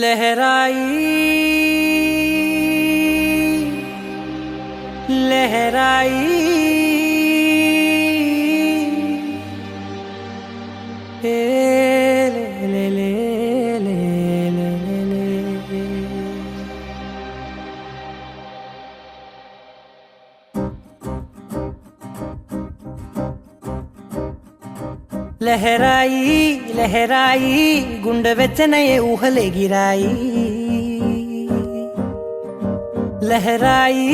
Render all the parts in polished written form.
लहराई लहराई ले ले ले ले ले ले लहराई लहराई गुंड वेच्चनये ऊहले गिराई लहराई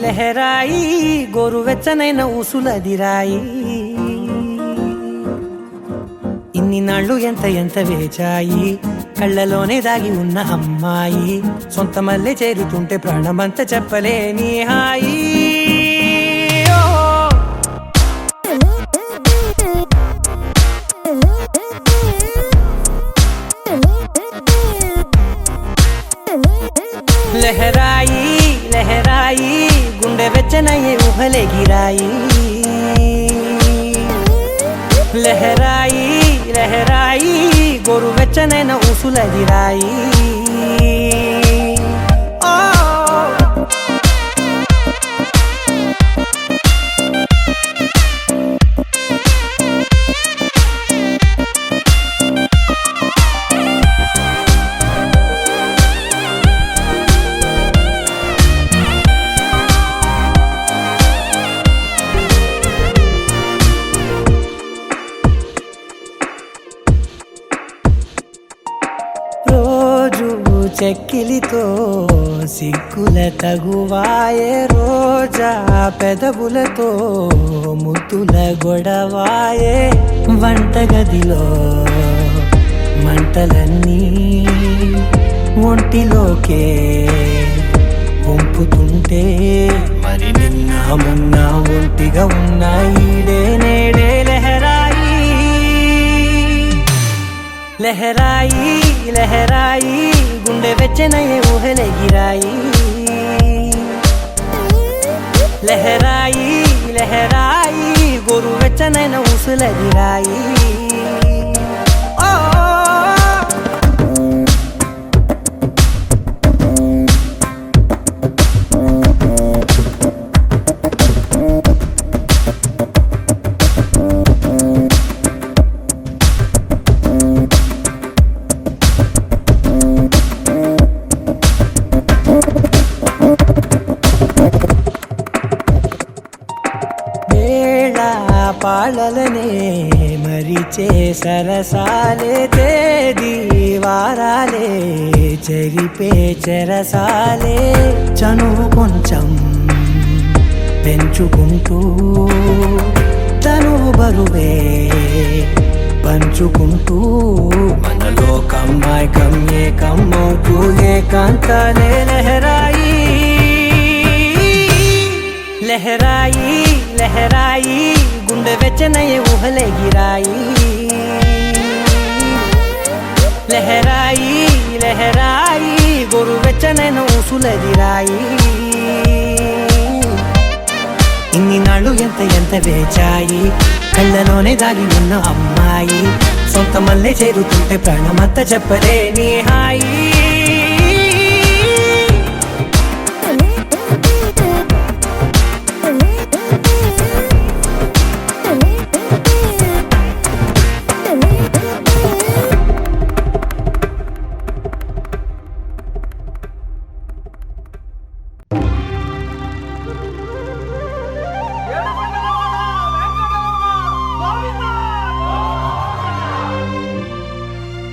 लहराई गोरुवेच्चनैन ऊसुलदिराई ఇన్ని నాళ్ళు ఎంత ఎంత వేచాయి కళ్ళలోనే దాగి ఉన్న అమ్మాయి సొంత మల్లె చేరుతుంటే ప్రాణమంత చెప్పలేని హాయి लहराई लहराई गुंडे वेच्चनये ऊहले गिराई लहराई लहराई गोरु वेच्चनैन ऊसुलदिराई చెక్కిలితో సిగ్గుల తగువాయే రోజా పెదవులతో ముద్దుల గొడవాయే వంటగదిలో మంటలన్నీ ఒంటిలోకే వంపుతుంటే మరి నిన్న మొన్న ఒంటిగా ఉన్నాయి నేడే లహరాయి लहराई लहराई गुंडे वेच्चनये ऊहले गिराई लहराई लहराई गोरु वेच्चनैन ऊसुलदिराई పాలలనే మరిచే సరసాలే తేదీ వారాలే చెరిపే చెరసాలే చనువు కొంచెం పెంచుకుంటూ తనువు బరువే పంచుకుంటూ మనలో కమ్మాయికం ఏకమ్మవుతూ ఏకాంతాలే లహరాయి लहराई लहराई गुंडे वेच्चनये ऊहले गिराई लहराई लहराई गोरु वेच्चनैन ऊसुलदिराई ఇన్ని నాళ్ళు ఎంత ఎంత వేచాయి కళ్ళలోనే దాగి ఉన్న అమ్మాయి సొంత మల్లె చేరుతుంటే ప్రాణమంత చెప్పలేని హాయి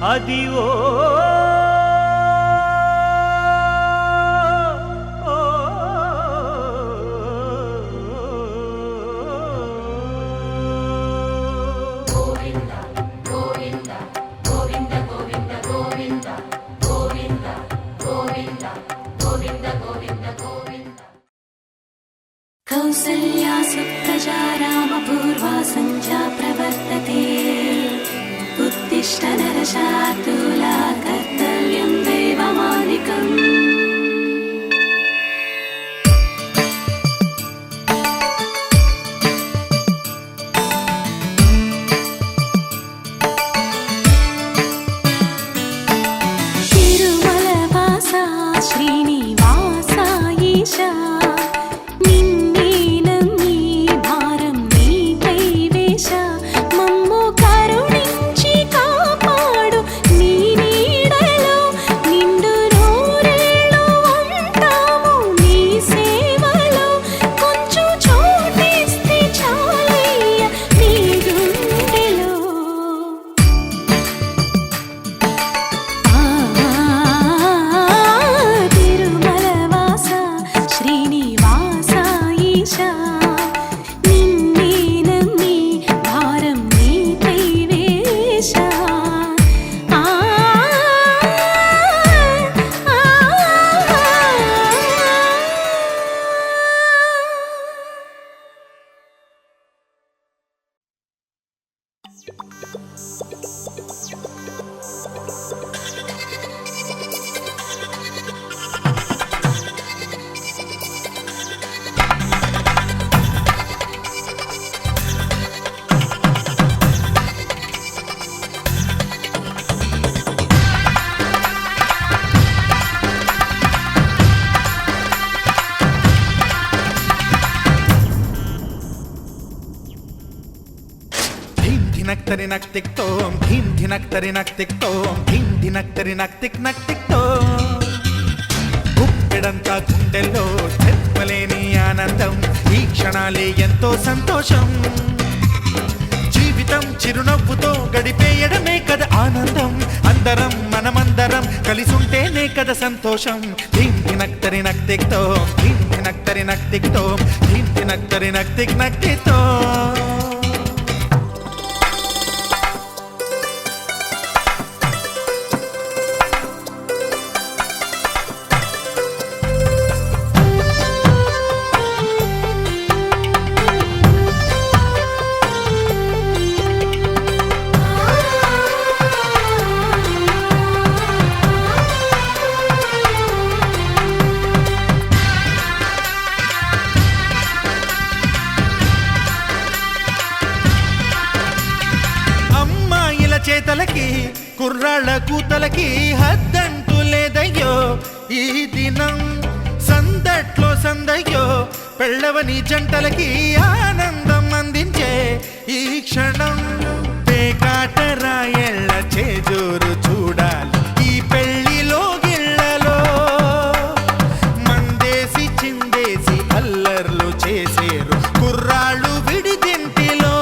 అదివో कौसल्या सुप्रजा रामपूर्वा सञ्जा प्रवर्तते उत्तिष्ठ नरशार्दूला कर्तव्यं दैवमालिकम् తిరుమల ధినక్ తరి నక్ తిక్ తోం ధీం ధినక్ తరి నక్ తిక్ తోం ధీం ధినక్ తరి నక్ తిక్ తోం గుప్పెడంతా గుండెల్లో చెప్పలేని ఆనందం ఈ క్షణాలే ఎంతో సంతోషం జీవితం చిరునవ్వుతో గడిపేయడమే కదా ఆనందం అందరం మనమందరం కలిసుంటేనే కదా సంతోషం ధీం ధినక్ తరి నక్ తిక్ తోం ధీం ధినక్ తరి నక్ తిక్ తోం ధీం ధినక్ తరి నక్ తిక్ తోం చేతలకి కుర్రాళ్ళ కూతలకి హద్దంటూ లేదయ్యో ఈ దినం సందట్లో సందయ్యో పెళ్ళవని జంటలకి ఆనందం అందించే ఈ క్షణం పేకాటరాయళ్ళ చేజోరు చూడాలి ఈ పెళ్లిలో గిళ్ళలో మందేసి చిందేసి అల్లర్లు చేసేరు కుర్రాళ్ళు విడిదింటిలో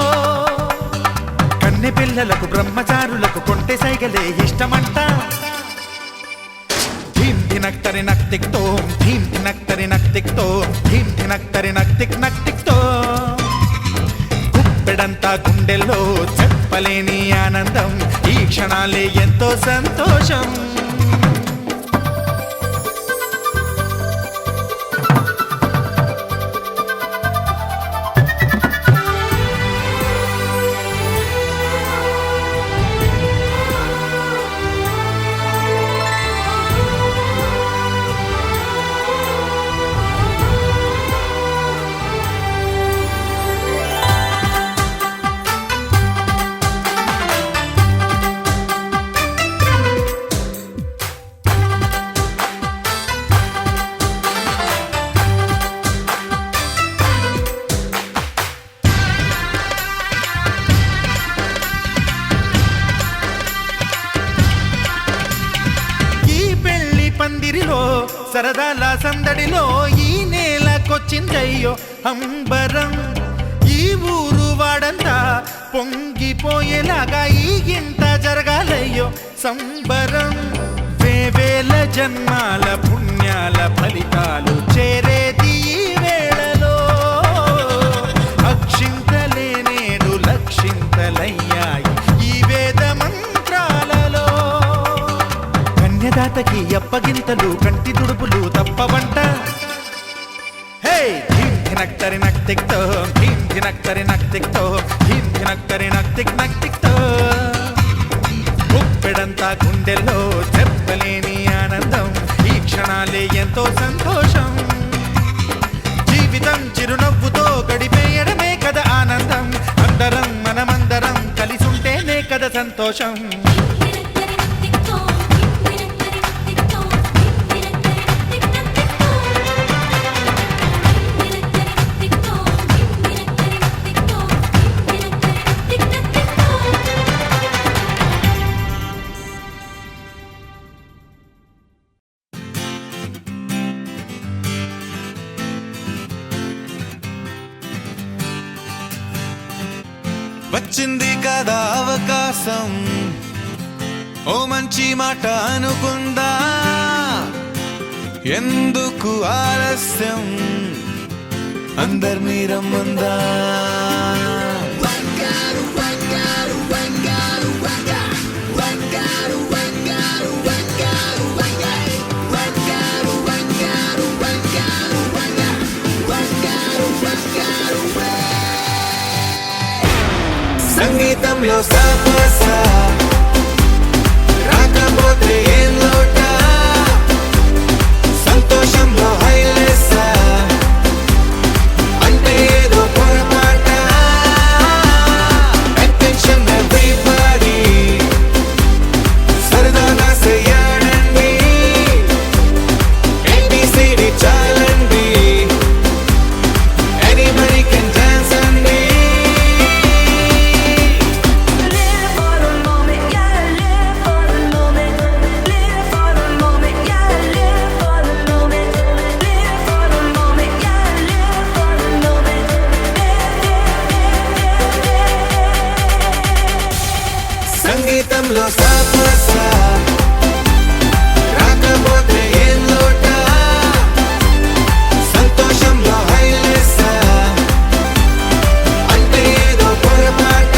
కన్నె పిల్లలకు బ్రహ్మచారులకు కొంటె సైగలే ఇష్టమంట ధీం ధినక్ తరి నక్ తిక్ తోం ధీం ధినక్ తరి నక్ తిక్ తోం ధీం ధినక్ తరి నక్ తిక్ తోం గుప్పెడంతా గుండెల్లో చెప్పలేని ఆనందం ఈ క్షణాలే ఎంతో సంతోషం పందిరిలో సరదాల సందడిలో ఈ నేలకొచ్చిందయ్యో అంబరం ఈ ఊరు వాడంతా పొంగిపోయేలాగా ఈ గింత జరగాలయ్యో సంబరం వేవేల జన్మాల పుణ్యాల ఫలితాలు చేరేది ఈ వేళలో అక్షింతలే నేడు లక్షింతలయ్యాయి ఈ వేద మంత్రాలలో కన్యదాతకి అప్పగింతలు కంటి తుడుపులు తప్పవంట హే ధీం ధినక్ తరి నక్ తిక్ తోం ధీం ధినక్ తరి నక్ తిక్ తోం ధీం ధినక్ తరి నక్ తిక్ తోం గుప్పెడంతా గుండెల్లో చెప్పలేని ఆనందం ఈ క్షణాలే ఎంతో సంతోషం జీవితం చిరునవ్వుతో గడిపేయడమే కదా ఆనందం అందరం మనమందరం కలిసుంటేనే కదా సంతోషం వచ్చింది కదా అవకాశం ఓ మంచి మాట అనుకుందా ఎందుకు ఆలస్యం అందర్నీ రమ్మందా సంగీతంలో సాపస రాకపోతే ఏం లోట సంతోషంలో హైలెస్స అంటే ఏదో పొరపాట అటెన్షన్ ఎవ్రీబడీ సరదాగా చేయాలండి ABCD చాలండి anybody can dance అండి మనసులో సాపసా రాకపోతే ఏం లోటా సంతోషంలో హైలేసా అంటే ఏదో పొరపాట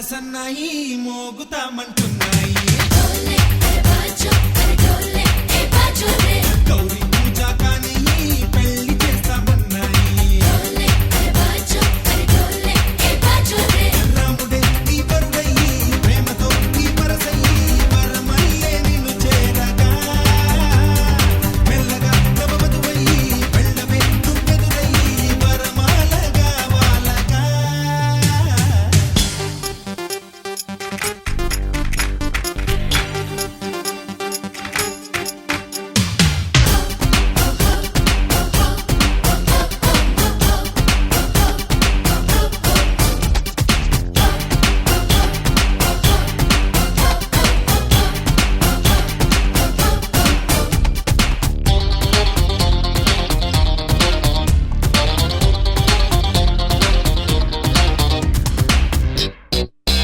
సన్నాయి మోగుతామంటున్నాయి గౌరీ పూజ కానీ పెళ్లి చేస్తామన్నాయి రాముడే ఈ వరుడయ్యి ప్రేమతో ఈ పరసయ్యి వరమల్లే నిన్ను చేరగా మెల్లగా నవవధువయ్యి వెళ్ళవే తుమ్మెదురయ్యి వరమాలగా వాలగా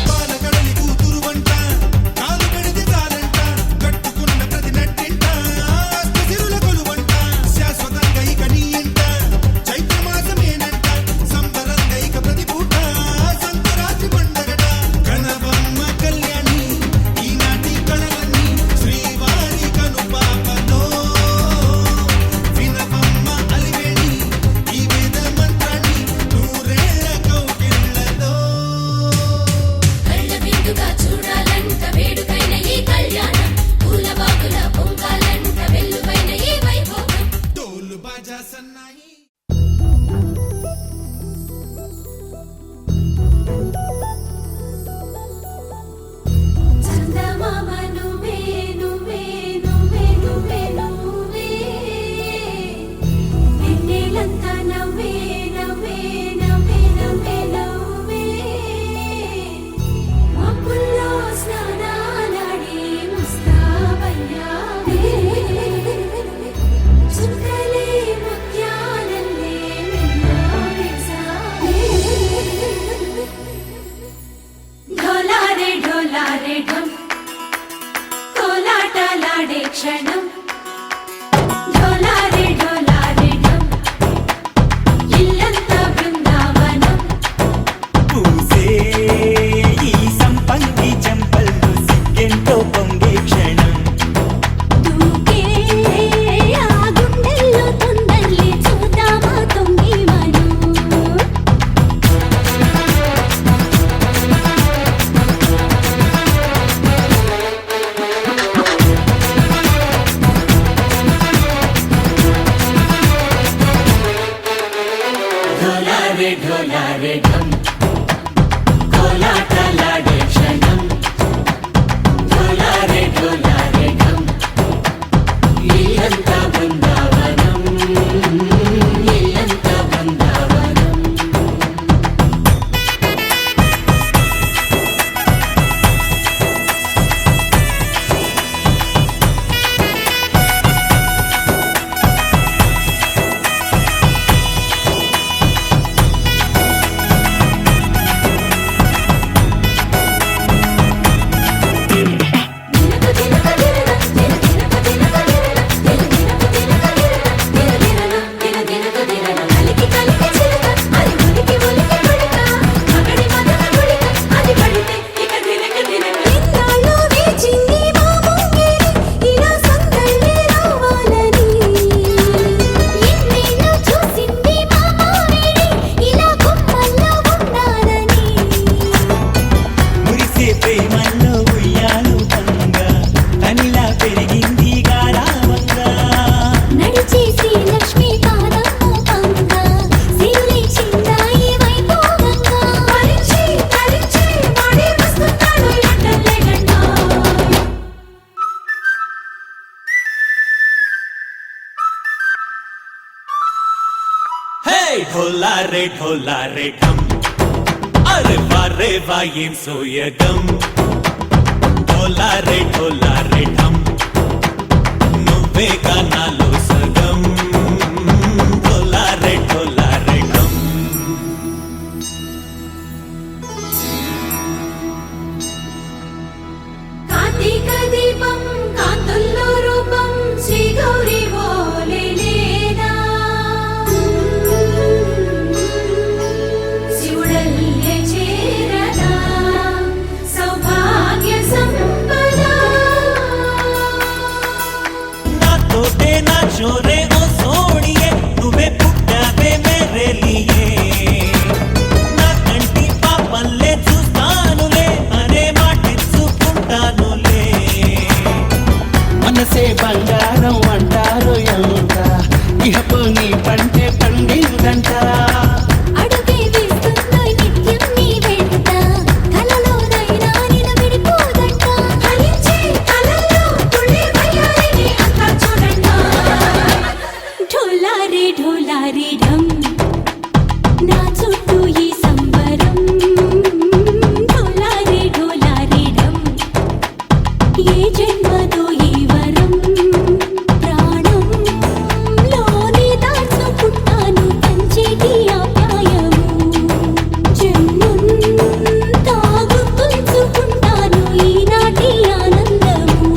పాలకడలి కూతురు వంట కాలు పెడితే చాలంట కట్టుకున్న ప్రతి నట్టింట సిరుల కొలువంట శాశ్వతంగా ఇక నీ ఇంట చైత్రమాసమేనంట సంబరంగా ఇక ప్రతి పూట సంక్రాంతి పండగట కనబమ్మ కళ్యాణి ఈనాటి కళలన్నీ శ్రీవారి కనుపాపలో వినబమ్మ అలివేణి ఈ వేద మంత్రాన్ని నూరేళ్ల కౌగిళ్లలో చూడాలంట వేడుకైన ఈ కళ్యాణం పూల బాగుల పొంగాలంట వెల్లువైన ఈ వైభోగం డోలు బాజా సన్నాయి చందమామ నువ్వే నువ్వే నువ్వే నువ్వే నువ్వే వెన్నెలంతా నవ్వే నవ్వే నవ్వే నవ్వే నవ్వే మబ్బుల్లో స్నానాలాడి ముస్తాబయ్యావే చుక్కలే ముత్యాలల్లే మెల్లోగేసావే ढोलारे ढोलारे ढम कोलाटलाडे क्षणं ढोलारे ढोलारे ढम इल्लंता बृंदावनं పూసే ఈ సంపంగి చెంపల్లో సిగ్గెంతో పొంగే క్షణం దూకే ఆ గుండెల్లో తొందల్లి చూద్దామా తొంగి మనం ढोलारे ढोलारे ढम कोलाटलाडे क्षणं ढोलारे ढोलारे ढम ఇల్లంతా బృందావనం ఇల్లంతా బృందావనం మురిసే ప్రేమల్లో ఉయ్యాలు పంగా తనిలా పెరిగింది గారావంగా నడిచేసి లక్ష్మీ పాదము పంగా సిరులి చిందాయి వైభోగంగా పరిచి పరిచి వాడి వస్తున్నాడు ఎట్టలే గంటా హే ढोलारे ढोलारे ढम అరే వారే వాయేం సోయగం ढोलारे ढोलारे ढम నువ్వే గానాలో సగం ढोलारे ढोलारे ढम కార్తీక దీపం కాంతుల్లో రూపం శ్రీ గౌరీ ఓలే లేదా శివుడల్లే చేరదా చోరే ఓ సోడియే నువ్వే పుట్టావే మేరే లియే నా కంటి పాపల్లే చూస్తానులే అనే మాటిచ్చుకుంటానులే మనసే బంగారం అంటారు ఎంత ఇహపు నీ పంటే పండిందంట అడుగే వేస్తున్నా నిత్యం నీ వెంట కలలోనైనా నిన్ను విడిపోదంట ఫలించే కలల్లో తుళ్ళి వయ్యారిని అంతా చూడండి ఢోలారే ఢోలారే ఢమ్ నా చుట్టూ ఈ సంబరం ఢోలారే ఢోలారే ఢమ్ ఏ జన్మదో ఈ వరం ప్రాణంలోనే దాచుకుంటాను పంచేటి ఆప్యాయము జన్మంతా గుర్తుంచుకుంటాను ఈనాటి ఆనందము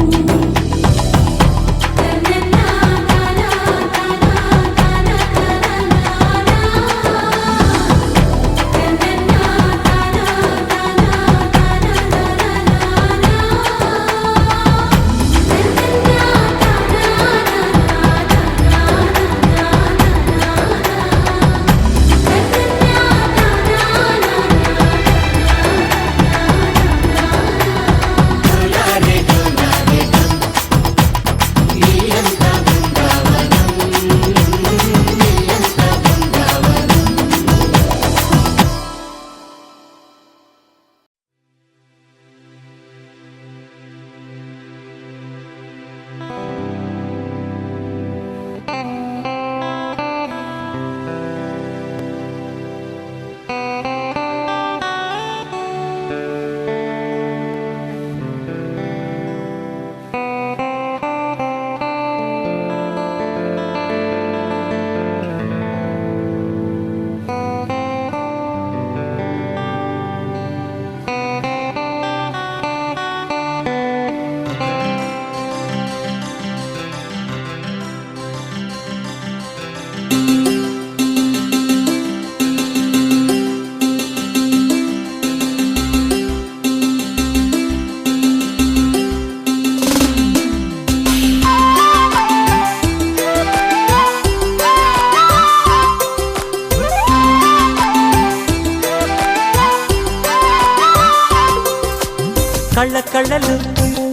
కళ్ళ కళ్ళలు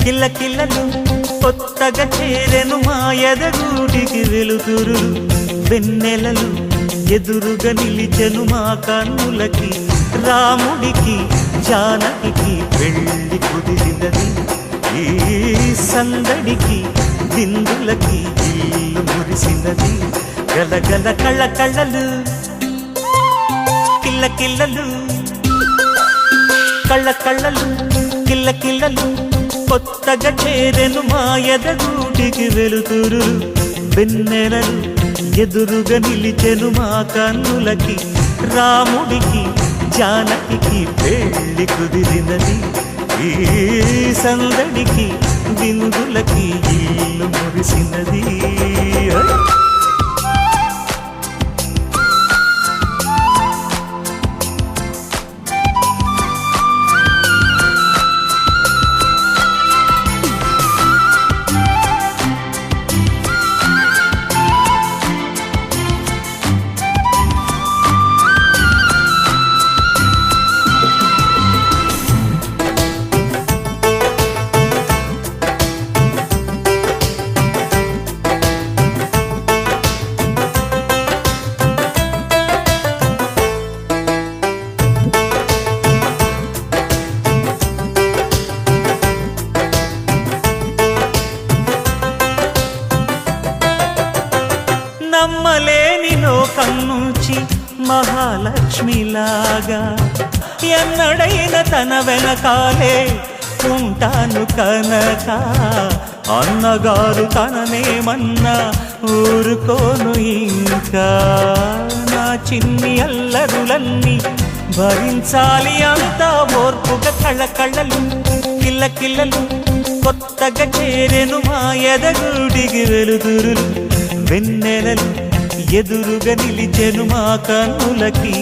కిల్ల కిల్లలు కొత్తగా చేరెను మా ఎదగూటికి వెలుతురు వెన్నెలలు ఎదురుగా నిలిచెను మా కన్నులకి రాముడికి జానకి పెళ్లి కుదిరినది ఈ సందడికి విందులకి ఇల్లు మురిసినది గలగల కళ్ళ కళ్ళలు కిల్ల కిల్లలు కళ్ళ కళ్ళలు కిల్ల కిల్లలు కొత్తగా చేరెను మా ఎదగూటికి వెలుతురు వెన్నెలలు ఎదురుగా నిలిచెను మా కన్నులకి రాముడికి జానకి పెళ్లి కుదిరినది ఈ సందడికి విందులకి ఇల్లు మురిసినది నమ్మలేని లోకం నుంచి మహాలక్ష్మిలాగా ఎన్నడైన తన వెనకాలే ఉంటాను కనక అన్నగారు తననేమన్నా ఊరుకోను ఇంకా నా చిన్ని అల్లరులన్నీ భరించాలి అంతా ఓర్పుగా కళ్ళ కళ్ళలు కిల్ల కిల్లలు కొత్తగా చేరెను మా ఎదగుడికి వెలుతురులు వెన్నెలలు ఎదురుగా నిలిచెను మా కన్నులకి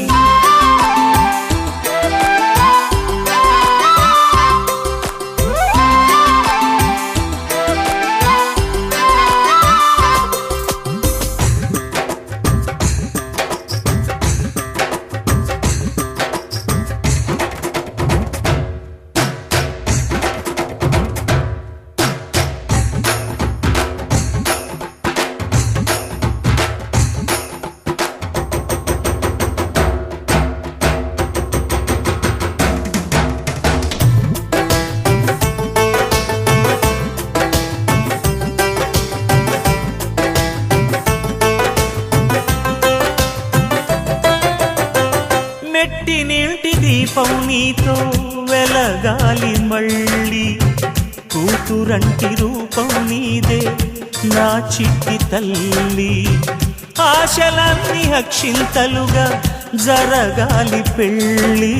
దీపం నీతో వెలగాలి మళ్ళీ కూతురంటి రూపం నీదే నా చిట్టి తల్లి ఆశలన్నీ అక్షింతలుగా జరగాలి పెళ్ళి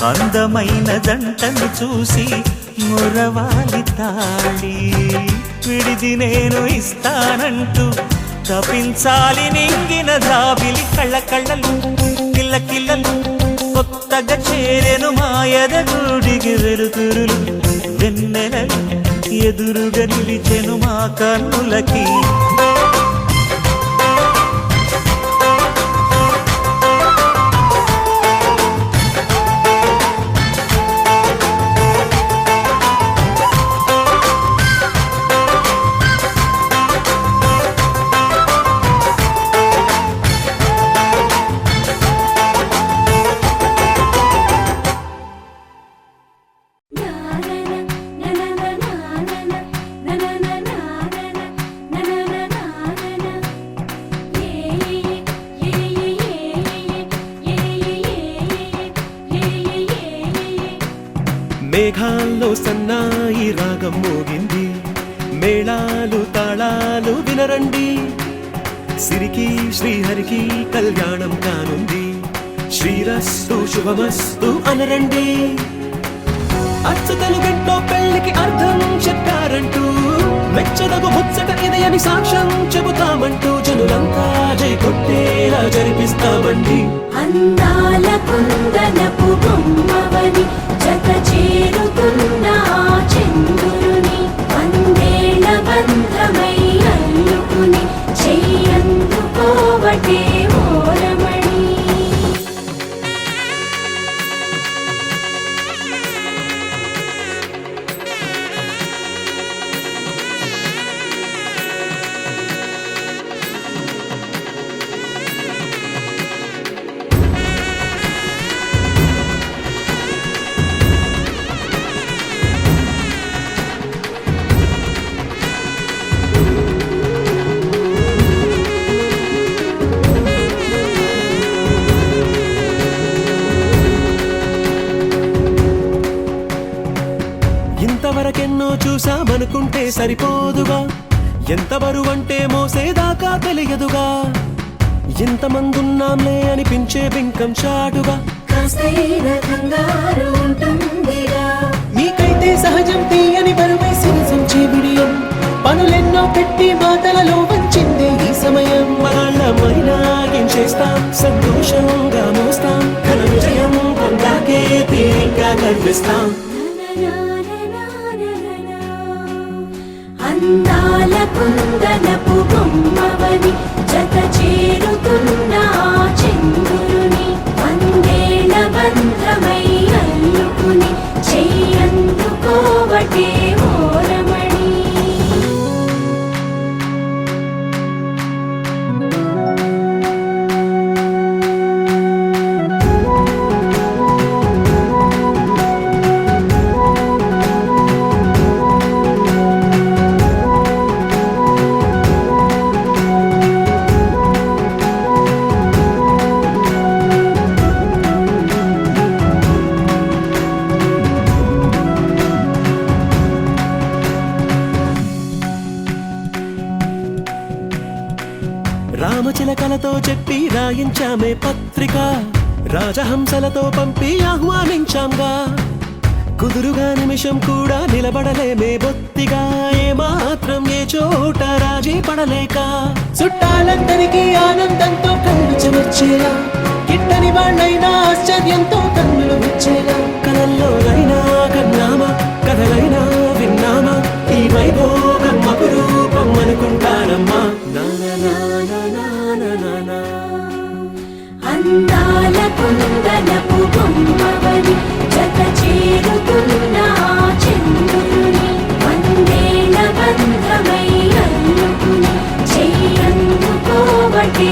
అందమైన జంటను చూసి మురవాలి తాళి విడిది నేను ఇస్తానంటూ తపించాలి నింగిన జాబిలి కళ్ళ కళ్ళలు కిల్ల కిల్లలు కొత్తగా చేరెను మాయద గుడికి వెలుతురులు వెన్నెలలు ఎదురుగా నిలిచెను మా కన్నులకి మేఘాల్లో సన్నాయి రాగం మోగింది మేళాలు తాళాలు వినరండి సిరికి శ్రీహరికి కళ్యాణం కానుంది శ్రీరస్తు శుభమస్తు అనరండి అచ్చతలు గంటో పెళ్లికి అర్థం చెప్పారంటూ మెచ్చదగు ముచ్చట ఇది అని సాక్ష్యం చెబుతామంటూ జనులంతా జై కొట్టేలా జరిపిస్తామండి అందాల కుందనపు బొమ్మవని జత చేరుతున్న ఆ చంద్రుని వందేళ్ల బంధమై అల్లుకుని చెయ్యందుకోవటే ఓరమణి ఇంతవరకెన్నో చూసామనుకుంటే సరిపోదుగా ఎంత బరువంటే మోసేదాకా తెలియదుగా ఇంతమందున్నాంలే అనిపించే బింకం చాటుగా కాస్తైన కంగారు ఉంటుందిగా మీకైతే సహజం తీయని బరువై సిరసం బిడియం పనులెన్నో పెట్టి మాటలలో వంచిందే ఈ సమయం మగాళ్ళమైనా ఏం చేస్తాం సంతోషంగా మోస్తాం ఘన విజయం పొందాకే తీరిగ్గా కనిపిస్తాం అందాల కుందనపు బొమ్మవని జత చేరుతున్న ఆ చంద్రుని వందేళ్ల బంధమై అల్లుకుని చెయ్యందుకోవటే ఓరమణి రామచిలకలతో చెప్పి రాయించామే పత్రిక రాజహంసలతో పంపి ఆహ్వానించాంగా కుదురుగా నిమిషం కూడా నిలబడలేమే బొత్తిగా ఏమాత్రం ఏ చోట రాజీ పడలేక చుట్టాలందరికీ ఆనందంతో కళ్ళు చెమర్చేలా గిట్టని వాళ్ళైనా ఆశ్చర్యంతో కన్నులు విచ్చేలా కలల్లోనైనా కన్నామా కథలైనా విన్నామా ఈ వైభోగం అపురూపం అనుకుంటానమ్మా అందాల కుందనపు బొమ్మవని జత చేరుతున్న ఆ చంద్రుని వందేళ్ల బంధమై అల్లుకుని చెయ్యందుకోవటే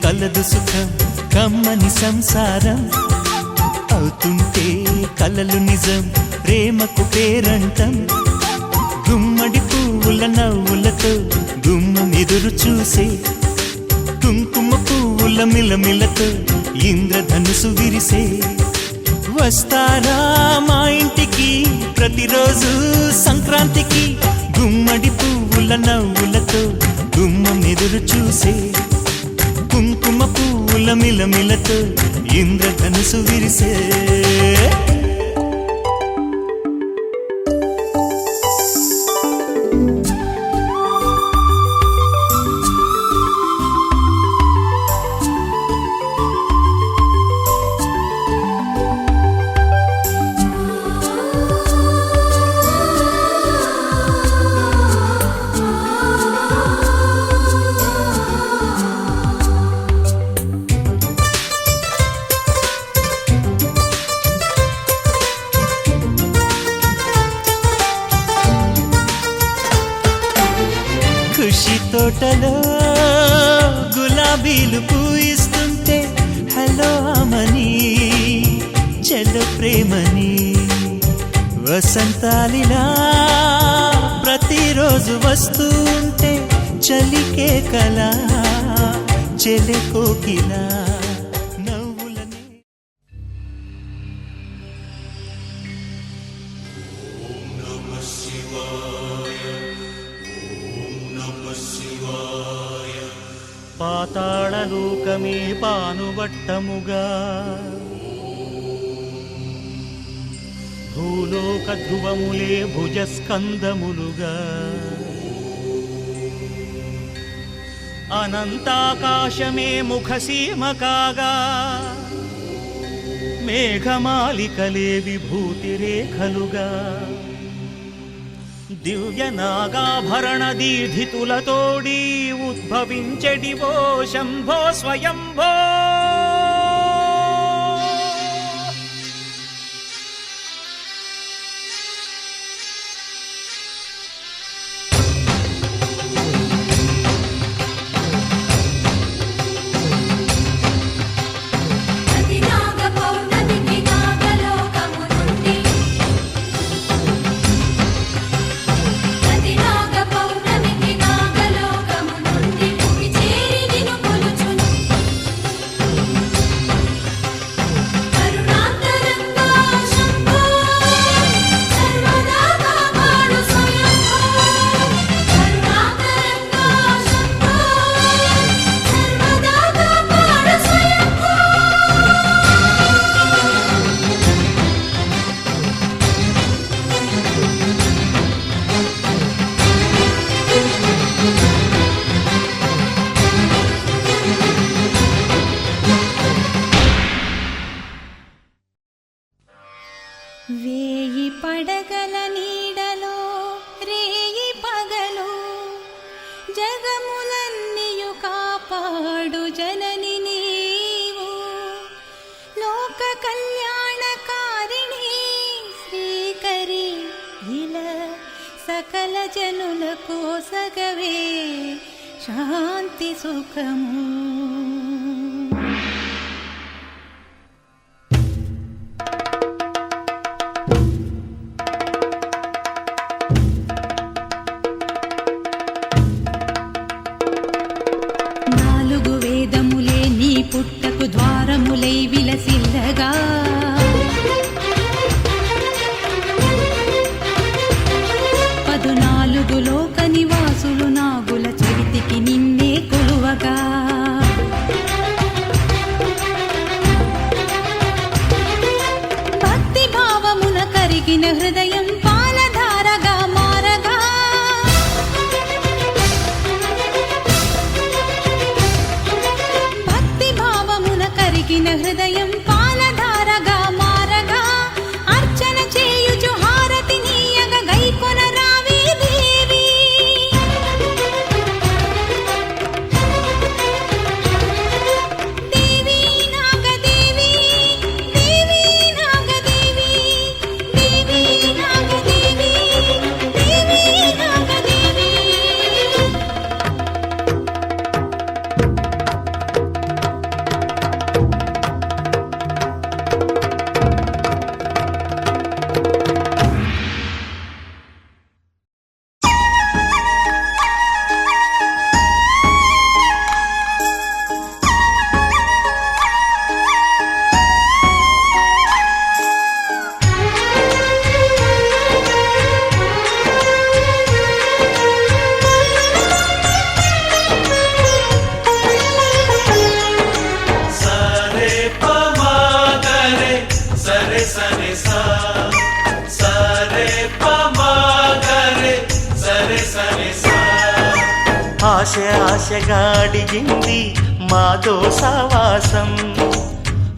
కలదు సుఖం కమ్మని సంసారం అవుతుంటే కలలు నిజం ప్రేమకు పేరంటం గుమ్మడి పువ్వుల నవ్వులతో గుమ్మం ఎదురు చూసే కుంకుమ పువ్వుల మిలమిలతో ఇంద్రధనుసు విరిసే వస్తారా మా ఇంటికి ప్రతిరోజు సంక్రాంతికి గుమ్మడి పువ్వుల నవ్వులతో గుమ్మం ఎదురు చూసే కుంకుమ పువ్వుల మిలమిలతో ఇంద్రధనుసు విరిసే ఖుషి తోటలో గులాబీలు పూయిస్తుంటే హలో అమని చెల్లు ప్రేమని వసంతాలిలా ప్రతిరోజు వస్తూ ఉంటే చలికే కలా చెలె కోకిలా నవ్వులని పాతాళలోకమే పానువట్టముగా భూలోక ధ్రువములే భుజస్కందములుగా అనంతాకాశమే ముఖసీమ కాగా మేఘమాలికలే విభూతి రేఖలుగా దివ్య నాగాభరణ దీధితులతోడి ఉద్భవించెడివో శంభో స్వయంభో వేయి పడగల నీడలో రేయి పగలు జగములన్నీయు కాపాడు జనని నీవు లోక కళ్యాణకారిణి శ్రీకరి ఇలా సకల జనులకు సగవే శాంతి సుఖము పుట్టకు ద్వారములై విలసిల్లగా పదునాలుగు లోక నివాసులు నాగుల చవితికి నిన్నే కొలువగా భక్తి భావమున కరిగిన హృదయం పాలధారగా మారగా హృదయం పాలధారగా మారగా అర్చన చేయుచు హారతి నీయగ గైకొన రావే దేవి దేవి నాగదేవి దేవి నాగదేవి దేవి నాగదేవి దేవి నాగదేవి ఆశగా అడిగింది మాతో సావాసం,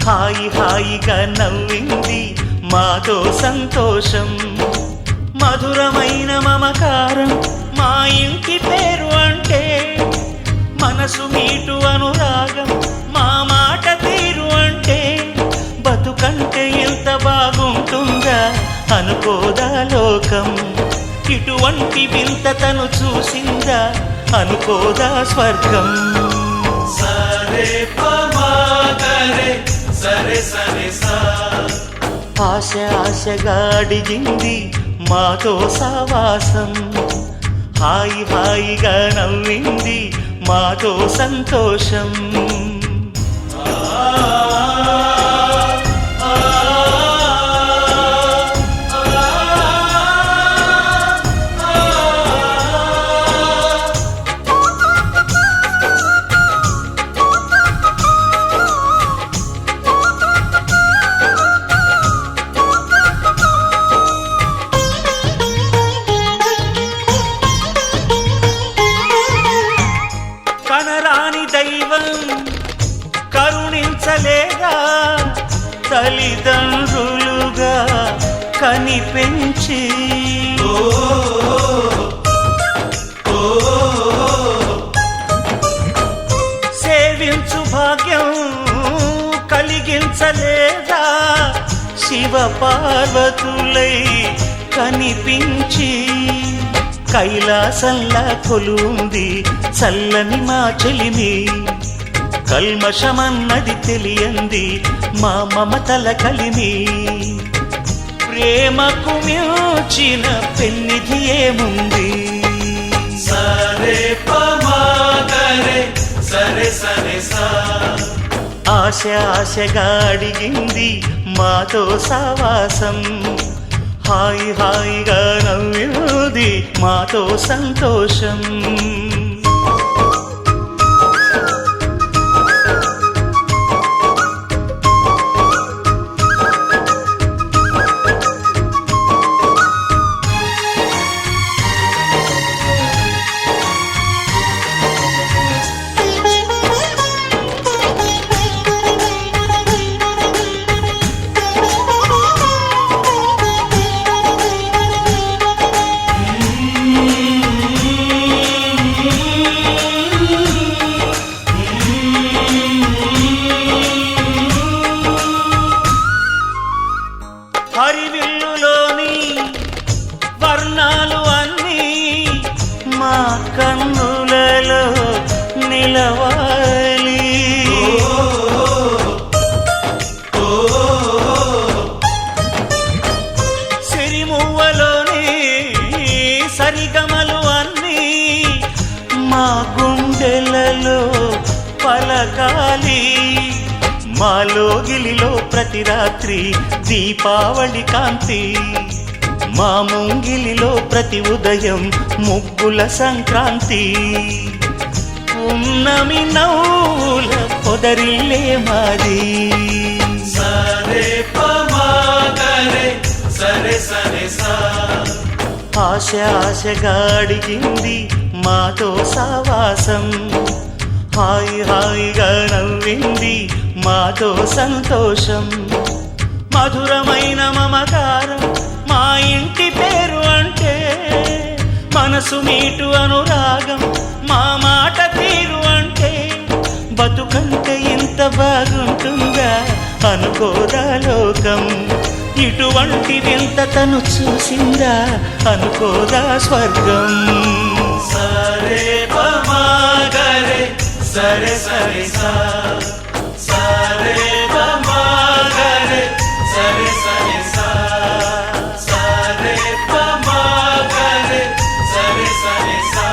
హాయిగా నవ్వింది మాతో సంతోషం. మధురమైన మమకారం మా ఇంటి పేరు అంటే, మనసు మీటు అనురాగం మా మాట తీరు అంటే, బతుకంటే ఎంత బాగుంటుందా అనుకోదా లోకం. ఇటువంటి వింత తను చూసిందా అనుకోదా స్వర్గం. సరే పమాగరే సరే సరే సా ఆశగా అడిగింది మాతో సావాసం, హాయిగా నవ్వింది మాతో సంతోషం. కనరాని దైవం కరుణించలేగా, తల్లిదండ్రులుగా కనిపెంచి సేవించు భాగ్యం కలిగించలేదా, శివ పార్వతులై కనిపించి. కైలాసంలా కొలుంది చల్లని మా చెలిమి, కల్మషమన్నది తెలియంది మా మమతల కలిమి. ప్రేమకు మించిన పెన్నిధి ఏముంది. సరే పమాగరే సరే సరే సా ఆశగా అడిగింది మాతో సావాసం, హాయిగా నవ్వింది మాతో సంతోషం. హరివిల్లులోని వర్ణాలు అన్నీ మా కన్నులలో నిలవాలి. సిరిమువ్వలోని సరిగమలు అన్నీ మా గుండెలలో పలకాలి. మాలోగిలిలో ప్రతి రాత్రి దీపావళి కాంతి, మా ముంగిలిలో ప్రతి ఉదయం ముగ్గుల సంక్రాంతి. ఉన్నమి నవ్వుల పొదరిల్లే మాది. సరే పమాగరే సరే సరే సా ఆశగా అడిగింది మాతో సావాసం, హాయిగా నవ్వింది మాతో సంతోషం. మధురమైన మమకారం మా ఇంటి పేరు అంటే, మనసు మీటు అనురాగం మా మాట తీరు అంటే, బతుకంటే ఇంత బాగుంటుందా అనుకోదా లోకం. ఇటువంటి వింత తను చూసిందా అనుకోదా స్వర్గం. సరే పమాగరే సరే సరే సా సరే పమాగరే సరే సరే సా సరే పమాగరే సరే సరే సా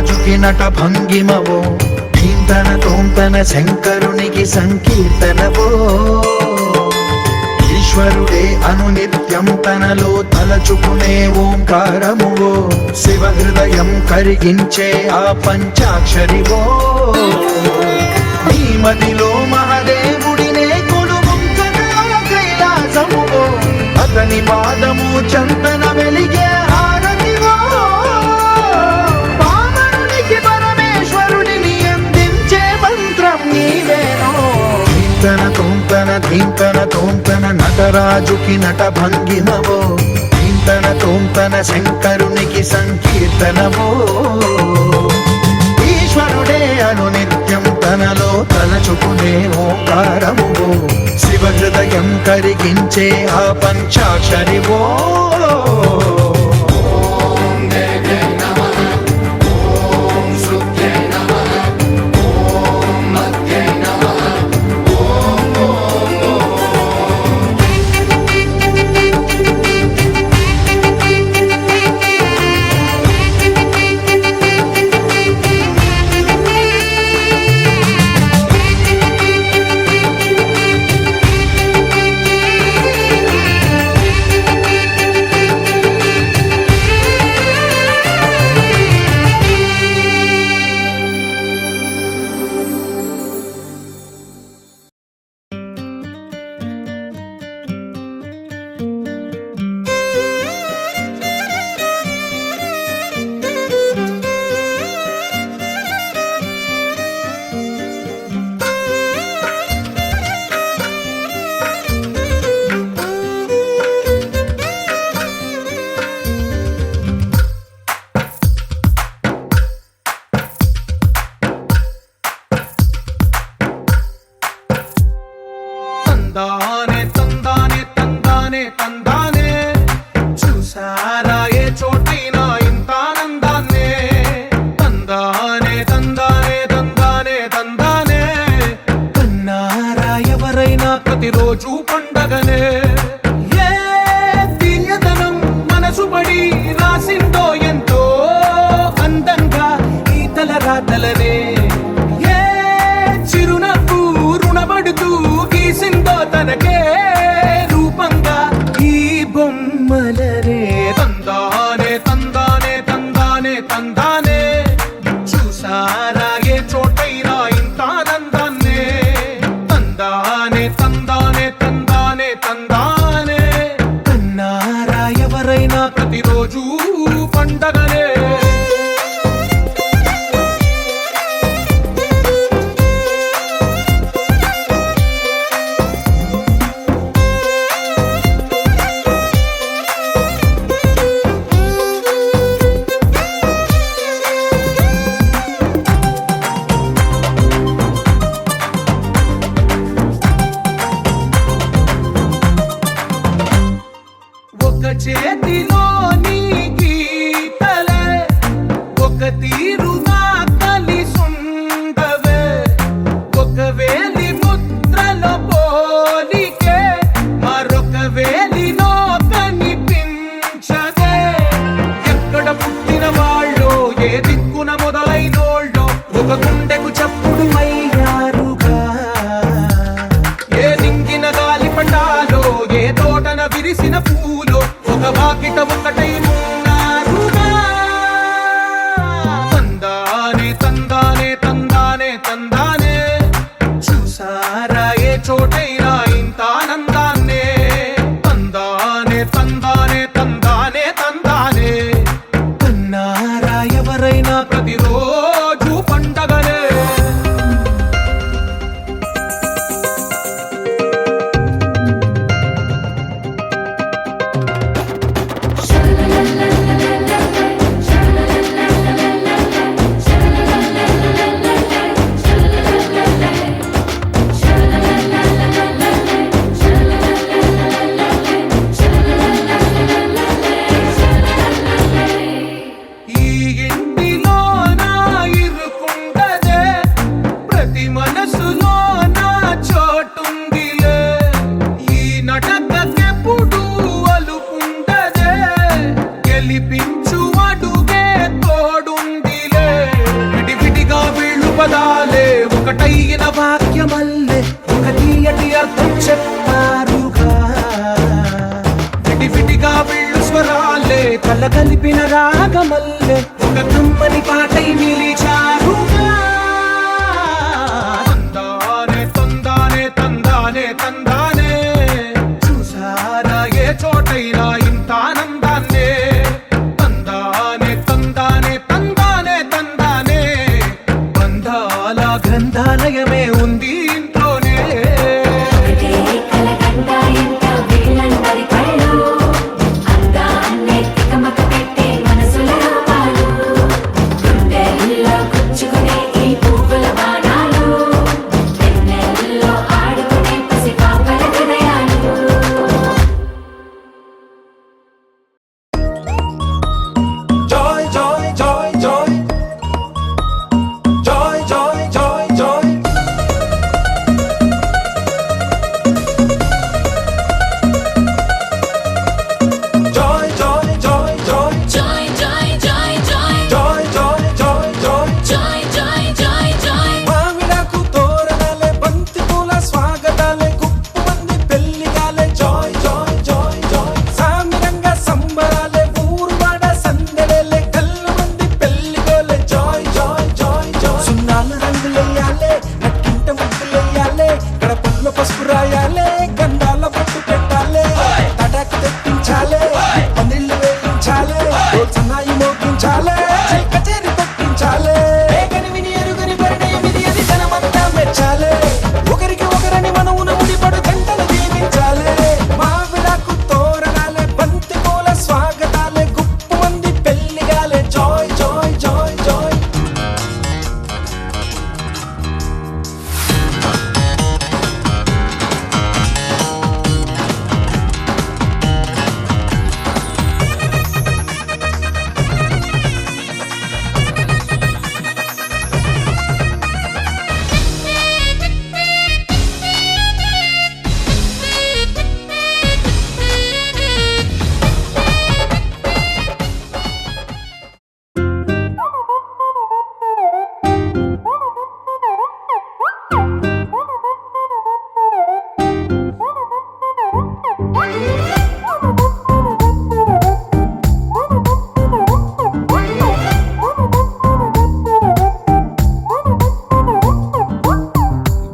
నటరాజుకి నట భంగిమవో ధీంతన తోంతన శంకరునికి సంకీర్తనవో ఈశ్వరుడే అనునిత్యం తనలో తలచుకునే ఓంకారమువో శివ హృదయం కరిగించే ఆ పంచాక్షరివో నీ మదిలో మహాదేవుడినే కొలువుంచగా కైలాసమువో అతని పాదము చందన వెలిగే హారతివో పామరునికి పరమేశ్వరుడిని అందించే మంత్రం నీవేనో ధీంతన తోంతన ధీంతన తోంతన నటరాజుకి నట భంగిమవో ధీంతన తోంతన శంకరునికి సంకీర్తనవో ఈశ్వరుడే అనునిత్యం తనలో తలచుకునే ఓంకారమువో శివ హృదయం కరిగించే ఆ పంచాక్షరివో తందానే తందానే తందానే తందానే చూసారా ఏ చోటైనా ఇంత ఆనందాన్నే తందానే తందానే తందానే తందానే కన్నారా ఎవరైనా ప్రతిరోజు పండగనే ఏ తీయదనం మనసు పడి రాసిందో ఎంతో అందంగా ఈ తలరాతలనే ఏ చిరునవ్వు రుణపడుతూ గీసిందో తనకే రూపంగా ఈ బొమ్మలనే తందానే తందానే తందానే తందానే చూసారా ఏ చోటైనా ఇంత ఆనందాన్నే తందానే తందానే తందానే తందానే కన్నారా ఎవరైనా ప్రతిరోజు పండగనే ఒక చేతిలో నీ గీతలే ఒక తీరుగా కలిసుండవే ఒక వేలి ముద్రలో పోలికే మరొక వేలిలో కనిపించదే ఎక్కడ పుట్టిన వాళ్ళో ఏ దిక్కున మొదలైనోళ్ళో ఒక గుండెకు చప్పుడు అయ్యారుగా ఏ దింగిన గాలి పటాలో ఏ తోటన విరిసిన పూలో ఒక వాకిట ఒకటై ఉన్నారుగా తందానే తందానే ఒకటైన వాక్యమల్లే ఒక తీయటి అర్థం చెప్పారుగా విడివిడిగా వీళ్ళు స్వరాలే కల కలిపిన రాగమల్లే ఒక కమ్మని పాటై నిలిచారుగా తందానే తందానే తందానే తందానే చూసారా ఏ చోటైనా ఇంత ఆనందాన్నే తందానే తందానే తందానే తందానే బంధాల గ్రంథాలయమే ఉంది ఇంట్లోనే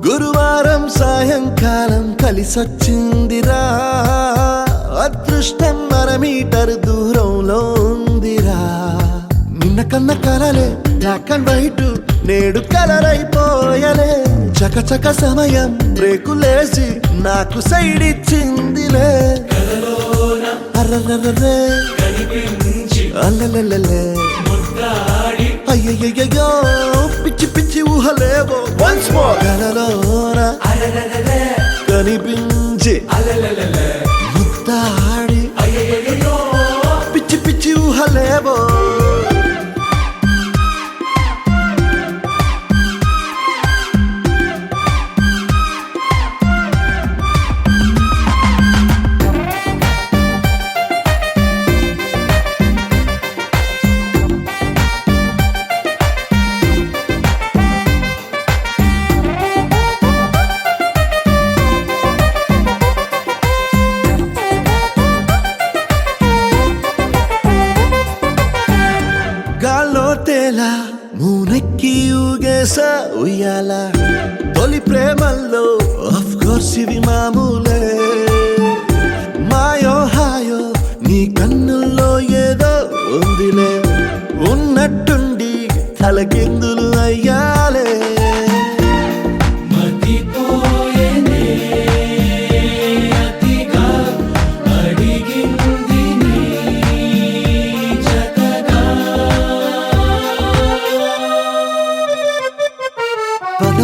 గురువారం సాయంకాలం కలిసొచ్చిందిరా అదృష్టం మీటర్ దూరంలో ఉందిరా నిన్న కన్న కలలే బ్లాక్ అండ్ వైట్ నేడు కలర్ అయిపోయలే చకచక సమయం బ్రేకులేసి నాకు సైడ్ ఇచ్చిందిలే అర్రర్రర్రే అల్లలల్లలే అయ్యయ్యో పిచ్చి పిచ్చి ఊహలేవో వన్స్ మోర్ కలలోన కనిపించి ముద్దాడి పిచ్చి పిచ్చి ఊహలేవో మూనెక్కి ఊగేసా ఉయ్యాల తొలి ప్రేమల్లో ఆఫ్ కోర్స్ ఇవి మామూలే మాయో హాయో నీ కన్నుల్లో ఏదో ఉందిలే ఉన్నట్టుండి తలకిందులు అయ్యాలే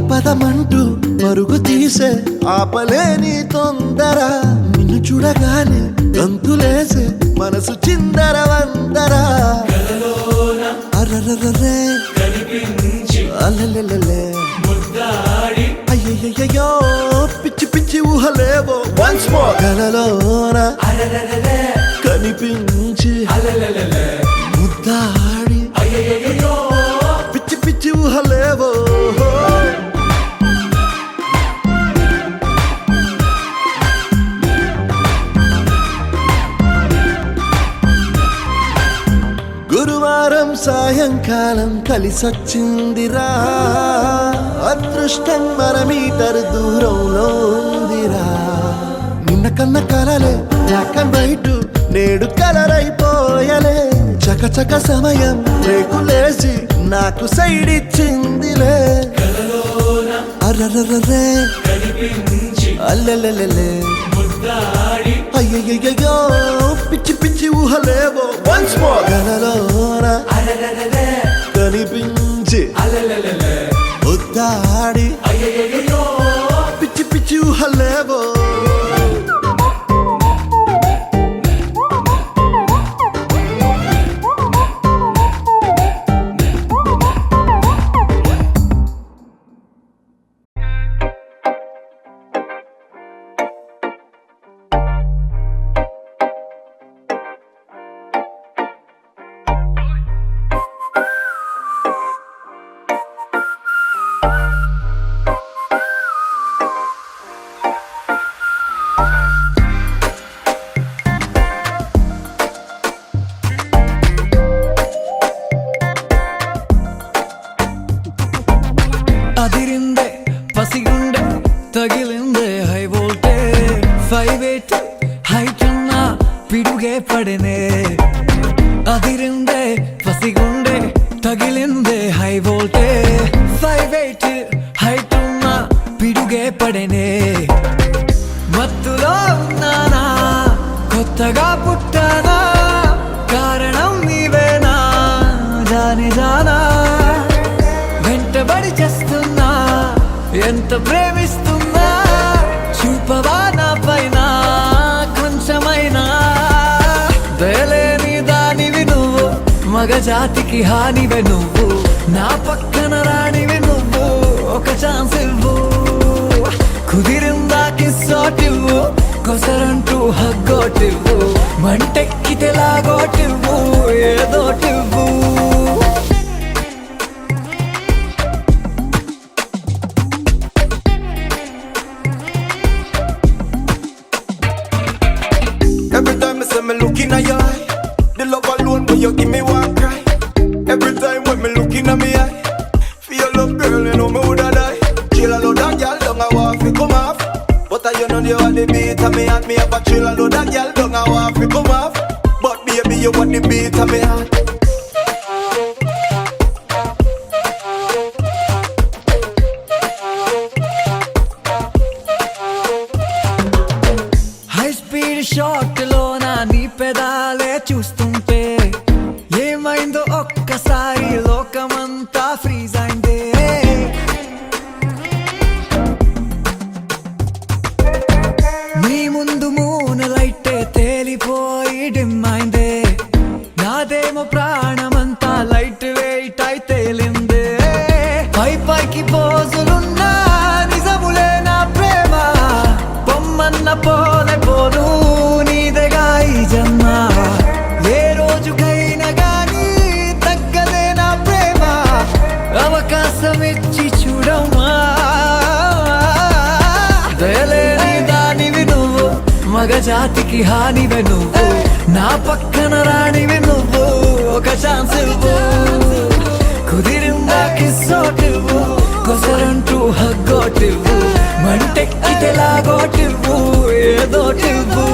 పదమంటూ పరుగు తీసే ఆపలేని తొందర నిన్ను చూడగానే గంతులేసే మనసు చిందర వందరా అర్రర్రర్రే అల్లలల్లలే అయ్యయ్యో పిచ్చి పిచ్చి ఊహలేవో వన్స్ మోర్ కలలోన కనిపించి ముద్దాడి పిచ్చి పిచ్చి ఊహలేవో కాలం కలిసొచ్చిందిరా అదృష్టం మన మీటర్ దూరంలో ఉందిరా నిన్న కన్న కలలే బ్లాక్ అండ్ వైట్ నేడు కలర్ అయిపోయలే చకచక సమయం రేకులేసి నాకు సైడ్ ఇచ్చిందిలే అర్రర్రర్రే అల్లెల్లెల్లె అయ్యయ్యో పిచ్చి పిచ్చి ఊహలేవో వన్స్ మోర్ కలలోన కనిపించి ఉద్దాడి పిచ్చి పిచ్చి ఊహలేవో అదిరిందే పసిగుండె తగిలిందే హై వోల్టే 5'8" హైట్ ఉన్న పిడుగే పడనే అదిరిందే పసిగుండె తగిలిందే హై వోల్టే 5'8" హైట్ ఉన్న పిడుగే పడనే మత్తులో ఉన్నానా కొత్తగా పుట్టానా కారణం నీవేనా జానే జానా వెంటబడి చేస్తున్నా ఎంత ప్రేమిస్తున్నా చూపవా నా పైన కొంచెమైనా దయలేని దానివి నువ్వు మగ జాతికి హానివే నువ్వు నా పక్కన రానివి నువ్వు ఒక ఛాన్స్ ఇవ్వు కుదిరిందా కిస్సోటివ్వు కొసరంటూ హగ్గోటివ్వు మంటెక్కితే లాగోటివ్వు ఏదోటివ్వు Every time I say me looking at your eye, the love alone when you give me one cry. Every time when me looking at me eye, feel your love girl, you know me woulda die. Chill a load that girl down a want fi come off, but you know you want the beat of me heart. Me have a chill a load that girl down a want fi come off, but baby you want the beat of me heart. High speed shot లోన నీ పెదాలే చూస్తుంటే ఏమైందో ఒక్కసారి లోకమంతా freeze అయిందే నీ ముందు మూన లైటే తేలిపోయి dim అయిందే నాదేమో ప్రాణమంతా లైట్ వెయిట్ అయి తేలిందే పై పైకి పోజులున్నా నిజములే నా ప్రేమ పొమ్మన్న పోలే పోను నీదెగా ఈ జన్మ ఏ రోజుకైనా గానీ తగ్గదే నా ప్రేమ అవకాశం ఇచ్చి చూడమ్మా దయలేని దానివి నువ్వు మగ జాతికి హానివే నువ్వు నా పక్కన రానివి నువ్వు ఒక ఛాన్స్ ఇవ్వు కుదిరిందా కిస్సోటివ్వు కొసరంటూ హగ్గోటివ్వు మంటెక్కితే లాగోటివ్వు ఏదోటివ్వు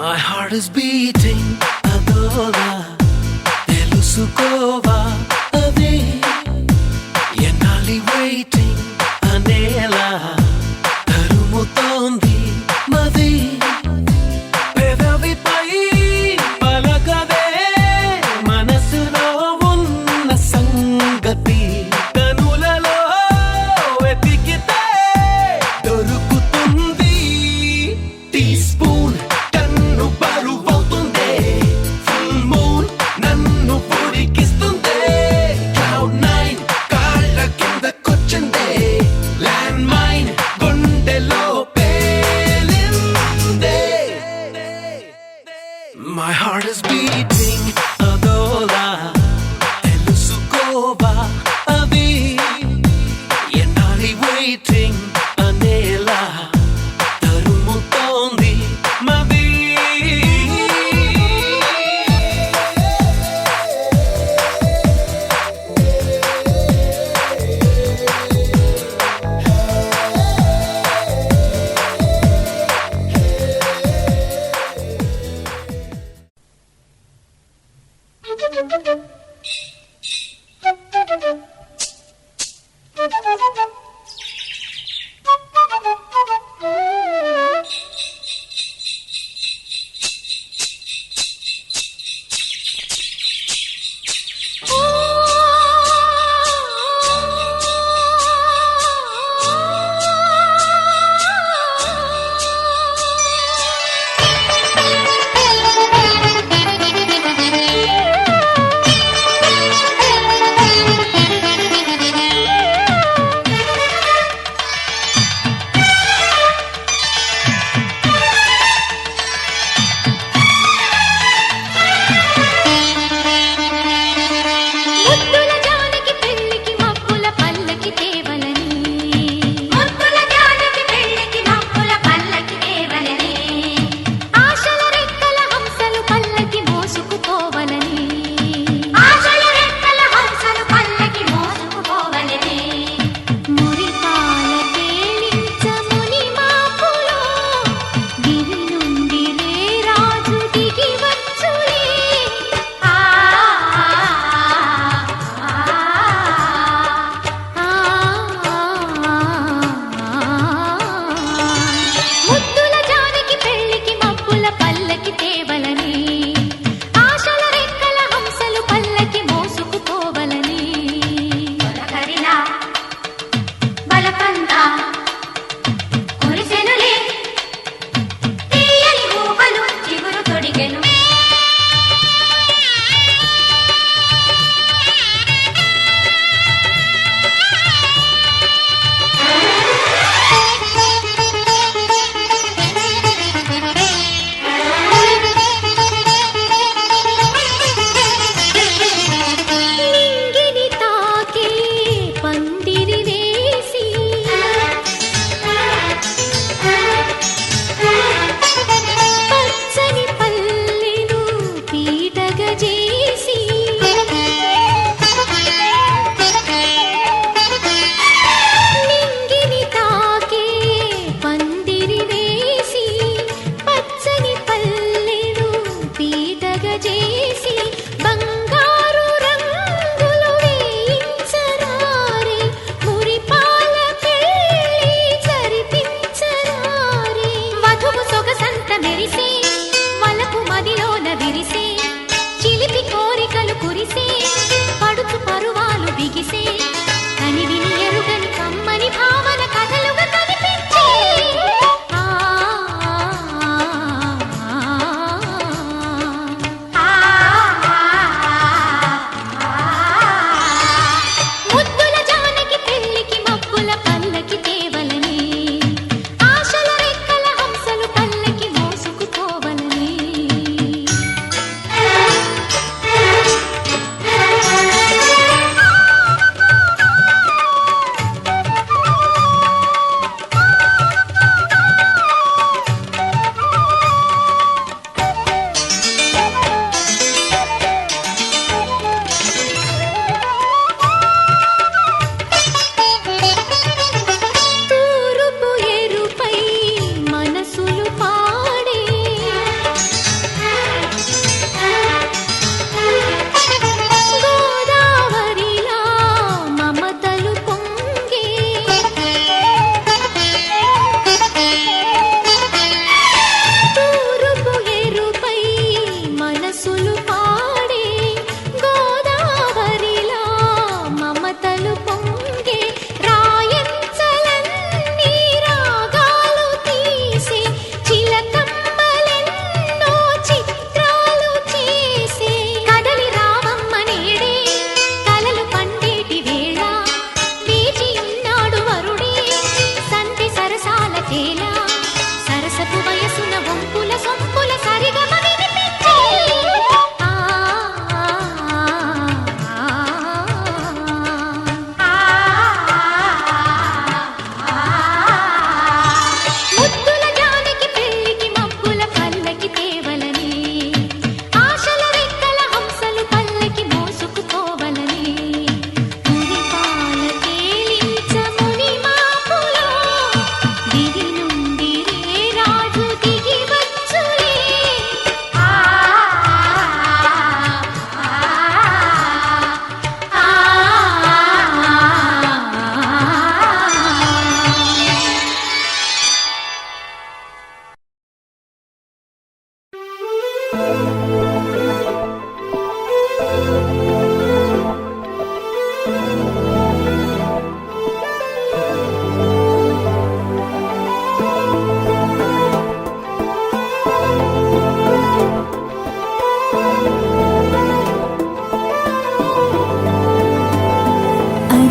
My heart is beating, adora, తెలుసుకో రావా అవి ఎన్నాలి వెయిటింగ్ అనేలా తరుముతోంది మది Thank you.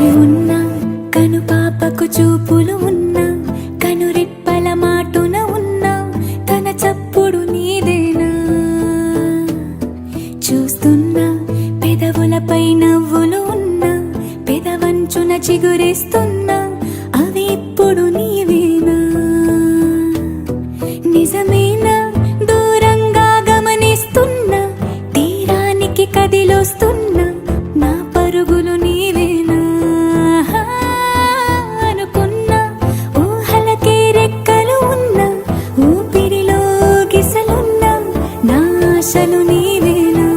కళ్ళు ఉన్నా కను పాపకు చూపులు ఉన్నా కను రెప్పల మాటున ఉన్నా తన చప్పుడు నీదేనా చూస్తున్నా పెదవులపై నవ్వులు ఉన్నా పెదవంచున చిగురేస్తున్నా అవి ఇప్పుడు నీవేనా నిజమేనా దూరంగా గమనిస్తున్నా తీరానికి కదిలొస్తున్నా నా పరుగులు నీవేనా అనుకున్నా ఊహలకే రెక్కలు ఉన్నా ఊపిరిలో గిసలున్నా నా ఆశలు నీవేనా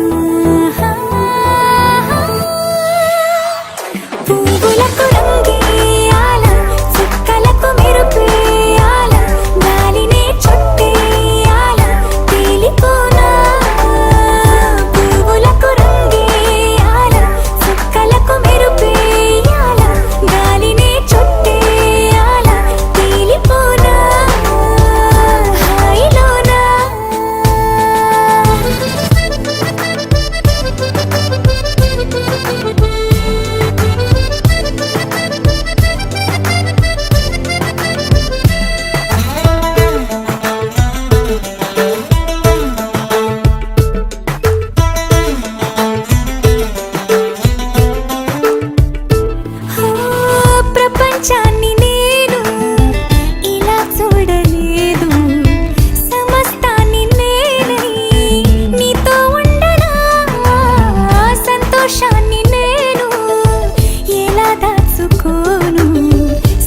పువ్వులకు రంగేయాల చుక్కలకు మెరుపేయాల గాలినే చుట్టేయాల తేలిపోనా పువ్వులకు రంగేయాల చుక్కలకు మెరుపేయాల గాలినే చుట్టేయాల తేలిపోనా హాయిలోనా ప్రపంచాన్ని నేను ఇలా చూడలేదు సమస్తాన్ని నేనై నీతో ఉండనా సంతోషాన్ని నేను ఎలా దాచుకోను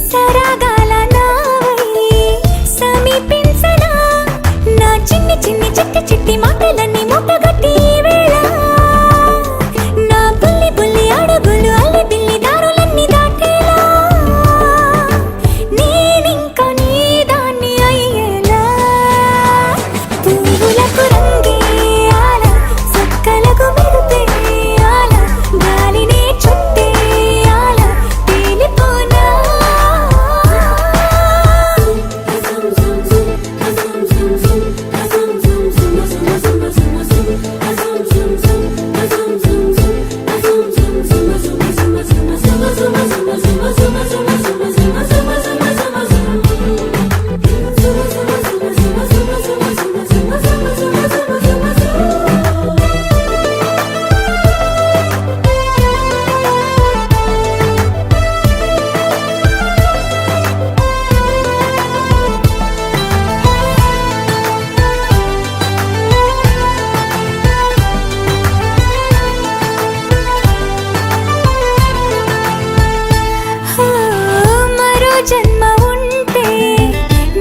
సరాగాల నావై సమీపించనా నా చిన్ని చిన్ని చిట్టి చిట్టి మాటలన్నీ మూటగట్టి వేళ నా బుల్లి బుల్లి అడుగులు అల్లి బిల్లి దారులన్నీ దాటేలా నేనింకా నీ దాన్ని అయ్యేలా పువ్వులకు రంగేయాల చుక్కలకు మెరుపేయాల గాలినే చుట్టేయాల తేలిపోనా మరో జన్మ ఉంటే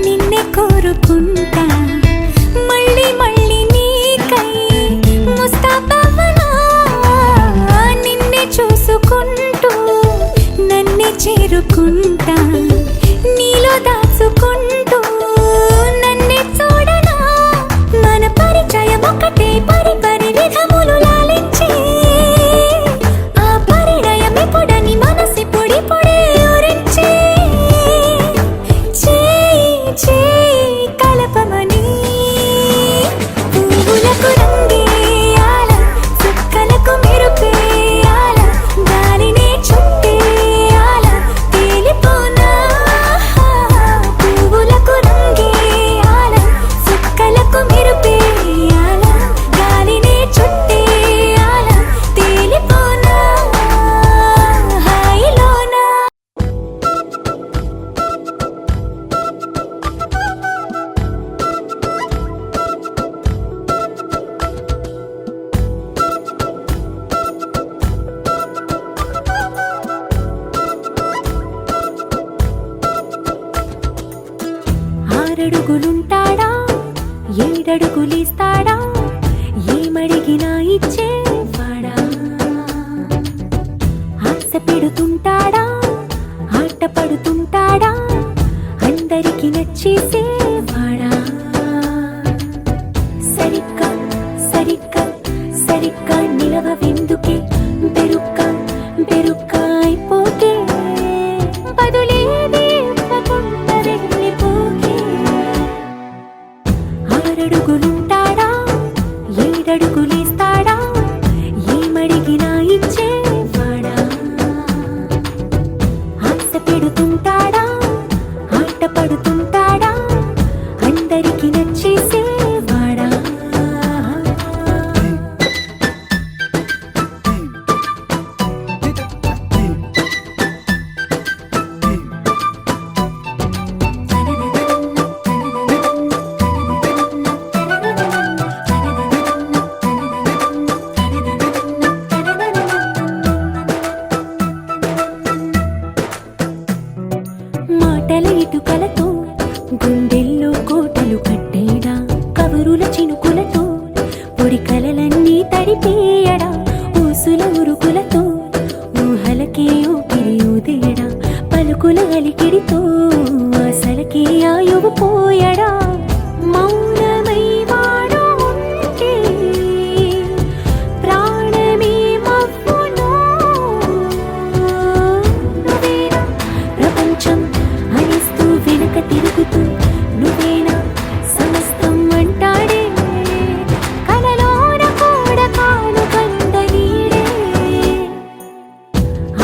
నిన్నే కోరుకుంటా మళ్ళీ మళ్ళీ నీకై ముస్తాబవ్వనా నిన్నే చూసుకుంటూ నన్నే చేరుకుంటా నీలో దాచుకుంటూ నన్నే చూడనా మన పరిచయం ఒకటే పరి పరి విధములు లాలించి ఆ పరిణయం ఎప్పుడని మనసి పొడి పొడి ఊరించి చేయి చేయి కలపమని పువ్వులకు రంగేయాల చుక్కలకు మెరుపేయాల గాలినే చుట్టేయాల తేలిపోనా పువ్వులకు రంగేయాల చుక్కలకు మెరుపేయాల గాలినే చుట్టేయాల తేలిపోనా హాయిలోనా ఆరడుగులుంటాడా ఏడడుగులిస్తాడా ఏమడిగినా ఇచ్చేవాడా ఆశ పెడుతుంటాడా ఆట పడుతుంటాడా అందరికి నచ్చేసేవాడా సరిగ్గా సరిగ్గా సరిగ్గా నిలవెందుకే బెరుక్క బెరుక్క అయిపోకే బదులేది ఇవ్వకుండా వెళ్ళిపోకే ఆరడుగులుంటాడా ఏడడుగులేస్తాడా ఏమడిగినా ఇచ్చేవాడా పడుతుంటాడా అందరికి నచ్చేసేవాడా మాటల ఇటుకలతో గుండెల్లో కోటలు కట్టేడా కబురుల చినుకులతో పొడి కలలన్నీ తడిపేయడా ఊసుల ఉరుకులతో ఊహలకే ఊపిరి ఊదేయడా పలుకుల అలికిడితో ఆశలకే ఆయువు పోయడా మౌనమై వాడు ఉంటే ప్రాణమే మవ్వునో నువ్వేనా ప్రపంచం అనిస్తూ వెనక తిరుగుతూ నువ్వేనా సమస్తం అంటాడే కలలోన కూడా కాను కంద నీడే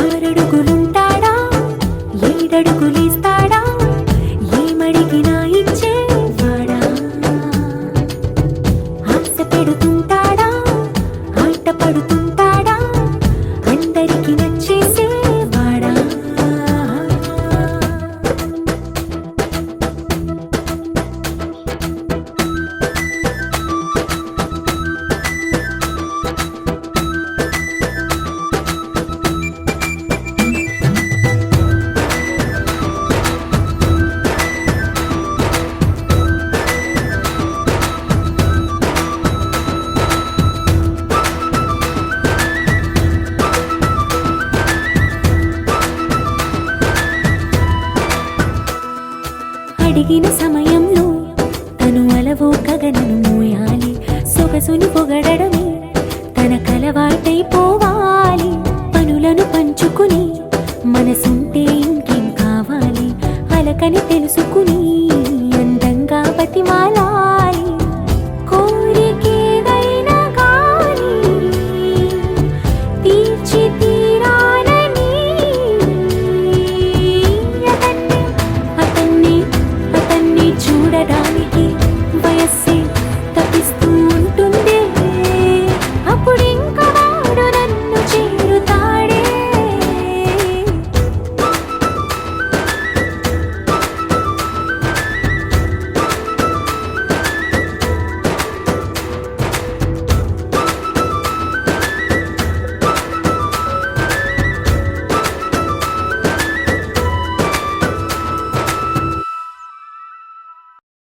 ఆరడుగులుంటాడా ఏడడుగులేస్తాడా ఏమడిగినా ఇచ్చేవాడా ఆశ పెడుతుంటాడా ఆట పడుతుంటాడా అందరికి నచ్చేసేవాడా అడిగిన సమయంలో తను అలవో గగనను మోయాలి సొగసుని పొగడమే తన కలవాటైపోవాలి పనులను పంచుకుని మనసుంటే ఇంకేం కావాలి అలకని తెలుసుకుని